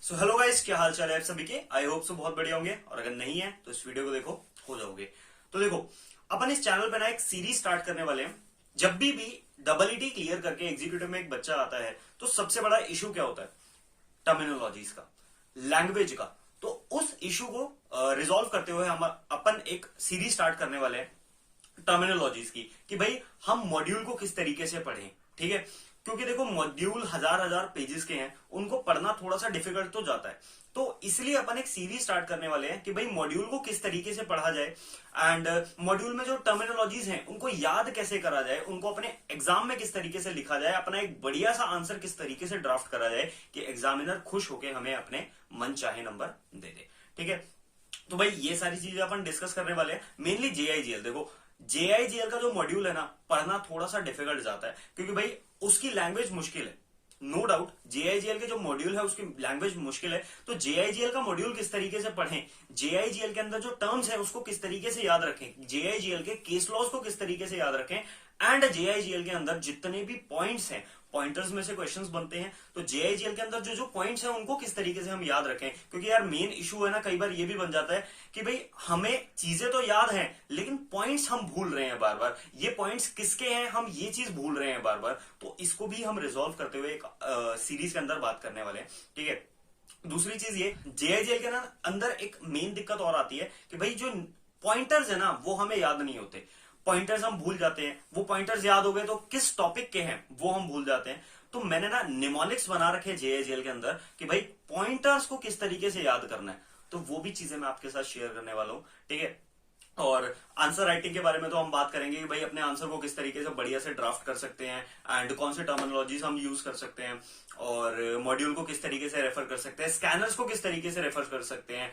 So hello guys, क्या हाल चाल है आप सभी के। आई होप सो बहुत बढ़िया होंगे, और अगर नहीं है तो इस वीडियो को देखो, हो जाओगे। तो देखो, अपन इस चैनल पे ना एक सीरीज स्टार्ट करने वाले हैं। जब भी डबल ईटी क्लियर करके एग्जीक्यूटिव में एक बच्चा आता है तो सबसे बड़ा इशू क्या होता है? टर्मिनोलॉजीज का, लैंग्वेज का। तो उस इशू को रिजॉल्व करते हुए हम अपन एक सीरीज स्टार्ट करने वाले हैं टर्मिनोलॉजीज की, कि भाई हम मॉड्यूल को किस तरीके से पढ़ें। ठीक है, क्योंकि देखो मॉड्यूल हजार हजार पेजेस के हैं, उनको पढ़ना थोड़ा सा डिफिकल्ट तो जाता है। तो इसलिए अपन एक सीरीज स्टार्ट करने वाले हैं कि भाई मॉड्यूल को किस तरीके से पढ़ा जाए, एंड मॉड्यूल में जो टर्मिनोलॉजीज हैं उनको याद कैसे करा जाए, उनको अपने एग्जाम में किस तरीके से लिखा जाए, अपना एक बढ़िया सा आंसर किस तरीके से ड्राफ्ट करा जाए कि एग्जामिनर खुश होकर हमें अपने मन चाहे नंबर दे दे। ठीक है, तो भाई ये सारी चीजें अपन डिस्कस करने वाले हैं। मेनली जेआईजीएल, देखो जेआईजीएल का जो मॉड्यूल है ना, पढ़ना थोड़ा सा डिफिकल्ट जाता है, क्योंकि भाई उसकी लैंग्वेज मुश्किल है। नो डाउट जेआईजीएल के जो मॉड्यूल है उसकी लैंग्वेज मुश्किल है। तो जेआईजीएल का मॉड्यूल किस तरीके से पढ़ें, जेआईजीएल के अंदर जो टर्म्स है उसको किस तरीके से याद रखें, जेआईजीएल के केस लॉज को किस तरीके से याद रखें, एंड जेआईजीएल के अंदर जितने भी पॉइंट्स हैं, पॉइंटर्स में से क्वेश्चंस बनते हैं, तो जेआईजीएल के अंदर जो जो पॉइंट्स हैं उनको किस तरीके से हम याद रखें। क्योंकि यार मेन इशू है ना, कई बार ये भी बन जाता है कि भाई हमें चीजें तो याद हैं लेकिन पॉइंट्स हम भूल रहे हैं बार बार, ये पॉइंट्स किसके हैं हम ये चीज भूल रहे हैं बार बार। तो इसको भी हम रिजॉल्व करते हुए एक सीरीज के अंदर बात करने वाले हैं। ठीक है, दूसरी चीज ये, जेआईजीएल के ना अंदर एक मेन दिक्कत और आती है कि भाई जो पॉइंटर्स है ना वो हमें याद नहीं होते, पॉइंटर्स हम भूल जाते हैं। वो पॉइंटर्स याद हो गए तो किस टॉपिक के हैं वो हम भूल जाते हैं। तो मैंने ना निमोनिक्स बना रखे जेएजेएल के अंदर कि भाई पॉइंटर्स को किस तरीके से याद करना है, तो वो भी चीजें मैं आपके साथ शेयर करने वाला हूं। ठीक है, और आंसर राइटिंग के बारे में तो हम बात करेंगे कि भाई अपने आंसर को किस तरीके से बढ़िया से ड्राफ्ट कर सकते हैं, एंड कौन से टर्मिनोलॉजीज हम यूज कर सकते हैं, और मॉड्यूल को किस तरीके से रेफर कर सकते हैं, स्कैनर्स को किस तरीके से रेफर कर सकते हैं,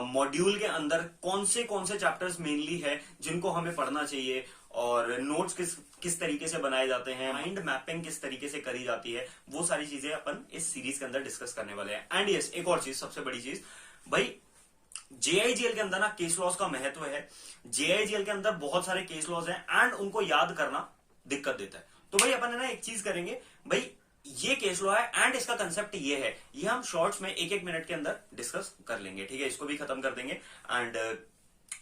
मॉड्यूल के अंदर कौन से चैप्टर्स मेनली है जिनको हमें पढ़ना चाहिए, और नोट्स किस किस तरीके से बनाए जाते हैं, माइंड मैपिंग किस तरीके से करी जाती है, वो सारी चीजें अपन इस सीरीज के अंदर डिस्कस करने वाले हैं। एंड यस, एक और चीज, सबसे बड़ी चीज, भाई जेआईजीएल के अंदर ना केस लॉज का महत्व है। जेआईजीएल के अंदर बहुत सारे केस लॉज हैं एंड उनको याद करना दिक्कत देता है। तो भाई अपन है ना एक चीज करेंगे, भाई ये केस लॉ है एंड इसका कंसेप्ट ये है, ये हम शॉर्ट्स में एक एक मिनट के अंदर डिस्कस कर लेंगे। ठीक है, इसको भी खत्म कर देंगे। एंड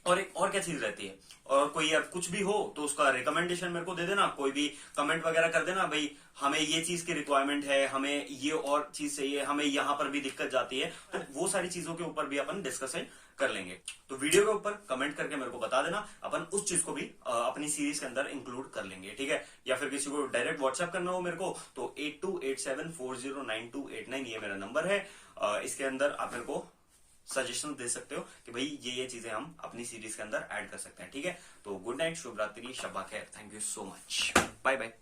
और एक और क्या चीज रहती है, और कोई यार कुछ भी हो तो उसका रिकमेंडेशन मेरे को दे देना, कोई भी कमेंट वगैरह कर देना, भाई हमें ये चीज की रिक्वायरमेंट है, हमें ये और चीज चाहिए, हमें यहाँ पर भी दिक्कत जाती है, तो वो सारी चीजों के ऊपर भी अपन डिस्कशन कर लेंगे। तो वीडियो के ऊपर कमेंट करके मेरे को बता देना, अपन उस चीज को भी अपनी सीरीज के अंदर इंक्लूड कर लेंगे। ठीक है, या फिर किसी को डायरेक्ट व्हाट्सएप करना हो मेरे को तो 8287409289 ये मेरा नंबर है। इसके अंदर आप मेरे को सजेशन दे सकते हो कि भाई ये चीजें हम अपनी सीरीज के अंदर ऐड कर सकते हैं। ठीक है, तो गुड नाइट, शुभ रात्रि, शब्बा खैर, thank you so much, bye bye.